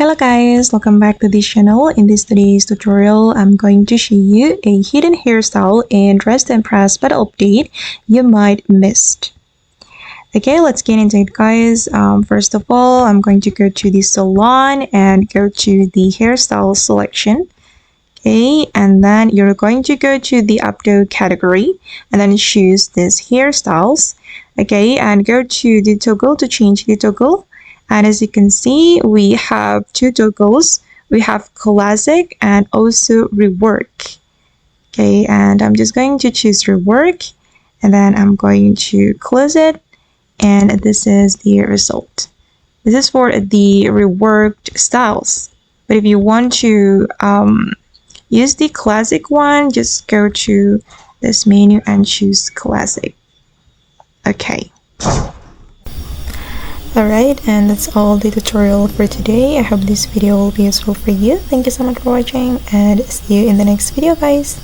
Hello guys, welcome back to this channel. In today's tutorial, I'm going to show you a hidden hairstyle and dress to impress petal update you might missed. Okay, let's get into it guys. First of all, I'm going to go to the salon and go to the hairstyle selection. Okay, and then you're going to go to the upload category and then choose this hairstyles. Okay, and go to the toggle to change the toggle. And as you can see, we have two toggles. We have classic and also rework. Okay, and I'm just going to choose rework and then I'm going to close it. And this is the result. This is for the reworked styles. But if you want to use the classic one, just go to this menu and choose classic. Okay. Alright, and that's all the tutorial for today. I hope this video will be useful for you. Thank you so much for watching and see you in the next video guys.